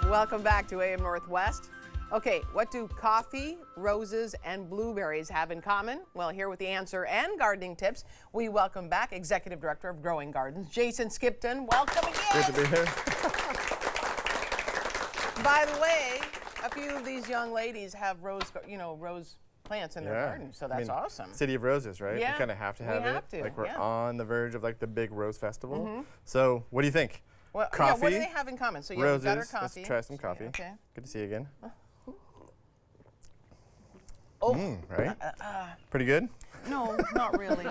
Welcome back to AM Northwest. Okay, what do coffee, roses, and blueberries have in common? Well, here with the answer and gardening tips, we welcome back Executive Director of Growing Gardens, Jason Skipton. Welcome again. Good to be here. By the way, a few of these young ladies have rose plants in their garden, so that's awesome. City of Roses, right? Yeah, we kind of have to have we it. have to, Like we're yeah. on the verge of like the big rose festival. So what do you think? Well, coffee, yeah, what do they have in common? So you roses. have better coffee. Let's try some coffee. Okay. Good to see you again. Oh, right? Pretty good? No, not really.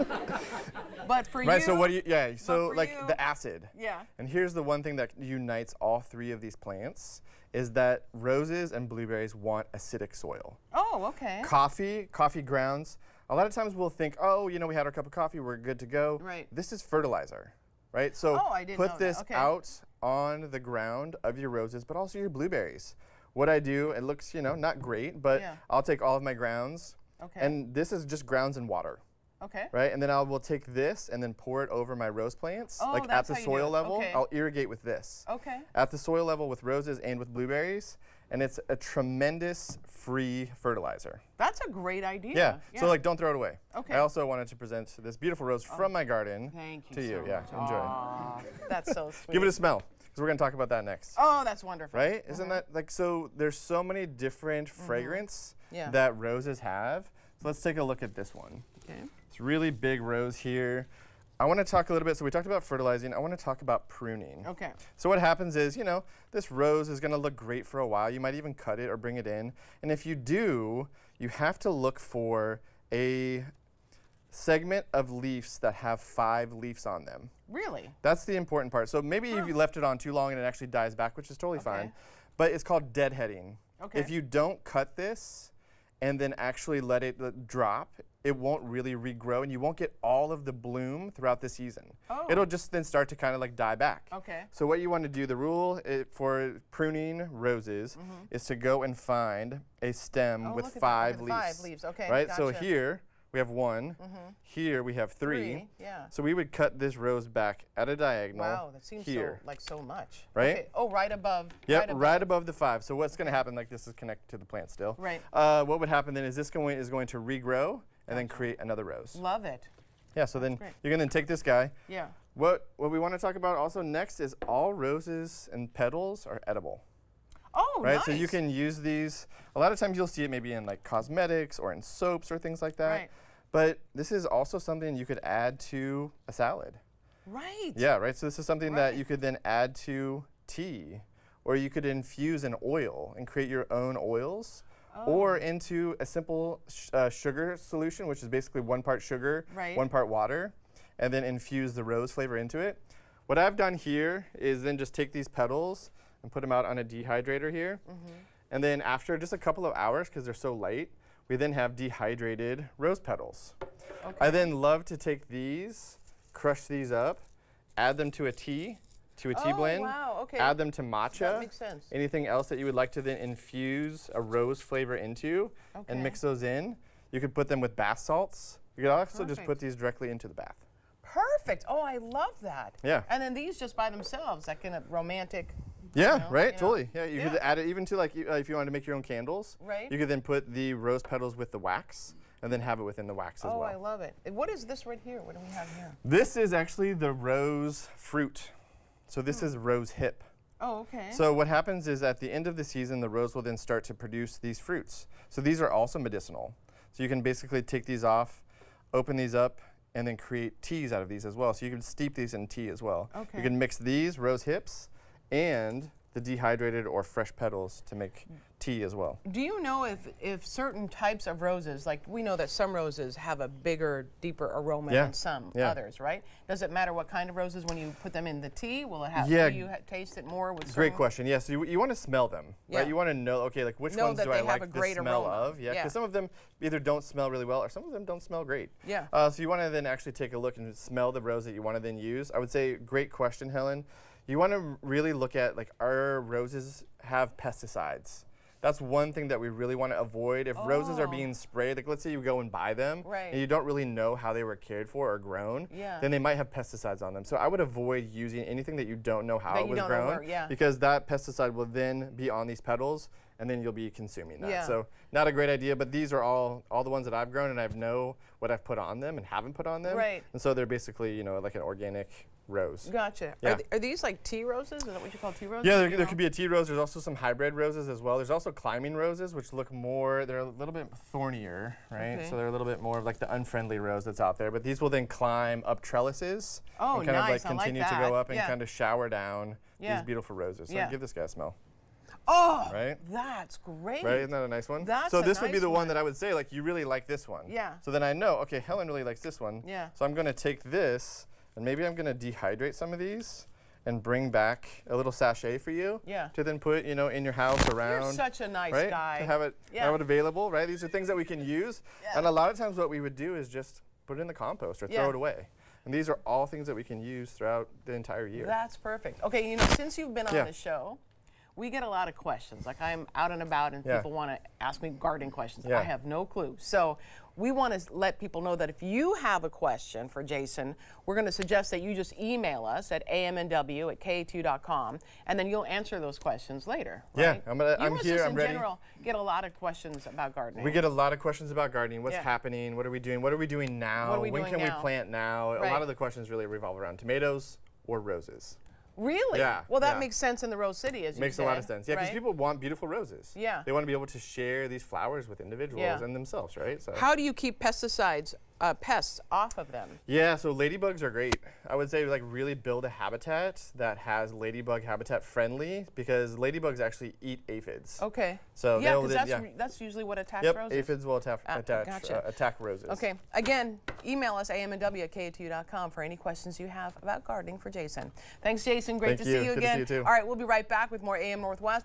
But for you. Right, so what do you, yeah, so like you, the acid. Yeah. And here's the one thing that unites all three of these plants is that roses and blueberries want acidic soil. Oh, okay. Coffee grounds, a lot of times we'll think, oh, you know, we had our cup of coffee, we're good to go. Right. This is fertilizer, right? So I didn't know put this that. Okay. out on the ground of your roses, but also your blueberries. What I do, it looks, you know, not great, but I'll take all of my grounds, and this is just grounds and water. Okay. Right, and then I will take this and then pour it over my rose plants, like at the soil level. Okay. I'll irrigate with this. Okay. At the soil level with roses and with blueberries, and it's a tremendous free fertilizer. That's a great idea. Yeah. So like, don't throw it away. Okay. I also wanted to present this beautiful rose from my garden to you. so Yeah, much. enjoy. Aw, that's so sweet. Give it a smell, because we're gonna talk about that next. Oh, that's wonderful. Right? Isn't that like so? There's so many different fragrance that roses have. So let's take a look at this one. Okay. It's really big rose here. I want to talk a little bit, so we talked about fertilizing. I want to talk about pruning. Okay. So what happens is, you know, this rose is going to look great for a while. You might even cut it or bring it in. And if you do, you have to look for a segment of leaves that have 5 leaves on them. Really? That's the important part. So maybe if you left it on too long and it actually dies back, which is totally fine. But it's called deadheading. Okay. If you don't cut this and then actually let it drop, it won't really regrow, and you won't get all of the bloom throughout the season. Oh. It'll just then start to kind of like die back. Okay. So what you want to do, the rule for pruning roses is to go and find a stem with look at that. 5 With leaves. 5 leaves. Okay. Right? Gotcha. So here we have 1. Here we have 3. Yeah. So we would cut this rose back at a diagonal. Wow, that seems here. so much. Right? Okay. Oh, right above. Yep, right above the 5. So what's going to happen, like this is connected to the plant still. Right. What would happen then is this is going to regrow and then create another rose. Love it. Yeah, so then great. you can then take this guy. Yeah. What we want to talk about also next is all roses and petals are edible. Oh, Right, nice. so you can use these. A lot of times you'll see it maybe in like cosmetics or in soaps or things like that. Right. But this is also something you could add to a salad. Right. Yeah, right. So this is something that you could then add to tea, or you could infuse in oil and create your own oils, or into a simple sugar solution, which is basically 1 part sugar, 1 part water, and then infuse the rose flavor into it. What I've done here is then just take these petals and put them out on a dehydrator here, and then after just a couple of hours, because they're so light, we then have dehydrated rose petals. Okay. I then love to take these, crush these up, add them to a tea blend, wow, okay. add them to matcha. That makes sense. Anything else that you would like to then infuse a rose flavor into and mix those in. You could put them with bath salts. You could also just put these directly into the bath. Perfect. Oh, I love that. Yeah. And then these just by themselves, that kind of romantic. Yeah, know, right, you know. totally. Yeah, you could add it even to like, if you wanted to make your own candles. Right. You could then put the rose petals with the wax and then have it within the wax as well. Oh, I love it. What is this right here? What do we have here? This is actually the rose fruit. So this is rose hip. Oh, okay. So what happens is at the end of the season, the rose will then start to produce these fruits. So these are also medicinal. So you can basically take these off, open these up, and then create teas out of these as well. So you can steep these in tea as well. Okay. You can mix these rose hips and the dehydrated or fresh petals to make tea as well. Do you know if certain types of roses, like we know that some roses have a bigger, deeper aroma than some others, right? Does it matter what kind of roses when you put them in the tea? Will it have? Yeah. Do you taste it more with? Great question. Yeah, so you want to smell them, right? You want to know, okay, like which ones do I like the smell of? Yeah, because some of them either don't smell really well or some of them don't smell great. Yeah. So you want to then actually take a look and smell the rose that you want to then use. I would say, great question, Helen. You want to really look at, like, our roses have pesticides. that's one thing that we really want to avoid. If roses are being sprayed, like let's say you go and buy them, and you don't really know how they were cared for or grown, then they might have pesticides on them. So I would avoid using anything that you don't know how it was grown, because that pesticide will then be on these petals, and then you'll be consuming that. So not a great idea, but these are all the ones that I've grown, and I know what I've put on them and haven't put on them. And so they're basically, you know, like an organic rose. Gotcha. Yeah. Are these like tea roses? Is that what you call tea roses? Yeah, there could be a tea rose. There's also some hybrid roses as well. There's also climbing roses, which look more, they're a little bit thornier, right? So they're a little bit more of like the unfriendly rose that's out there. But these will then climb up trellises and kind of like continue to go up and kind of shower down these beautiful roses. So give this guy a smell. Oh, that's great. Right, isn't that a nice one? That's so this nice would be the one that I would say, like, you really like this one. So then I know, okay, Helen really likes this one. So I'm going to take this, and maybe I'm going to dehydrate some of these and bring back a little sachet for you to then put, you know, in your house around. You're such a nice guy. To have it available, right? These are things that we can use. And a lot of times what we would do is just put it in the compost or throw it away. And these are all things that we can use throughout the entire year. That's perfect. Okay, you know, since you've been on the show, we get a lot of questions. Like I'm out and about and people want to ask me gardening questions. I have no clue. So we want to let people know that if you have a question for Jason, we're going to suggest that you just email us at amnw@k2.com, and then you'll answer those questions later. Right? Yeah, I'm here. I'm ready. In general, get a lot of questions about gardening. We get a lot of questions about gardening. What's happening? What are we doing? What are we doing now? When can we plant now? A lot of the questions really revolve around tomatoes or roses. Really? Yeah. Well, that makes sense in the Rose City, as you Makes say, a lot of sense. Yeah, because people want beautiful roses. Yeah. They want to be able to share these flowers with individuals and themselves, right? So. How do you keep pesticides, pests off of them? Yeah, so ladybugs are great. I would say like really build a habitat that has ladybug habitat friendly, because ladybugs actually eat aphids. Okay. So yeah, because that's usually what attacks roses. Aphids will attack roses. Okay. Again, email us amnw@k2.com for any questions you have about gardening for Jason. Thanks, Jason. Great to see you again. Good to see you too. All right, we'll be right back with more AM Northwest.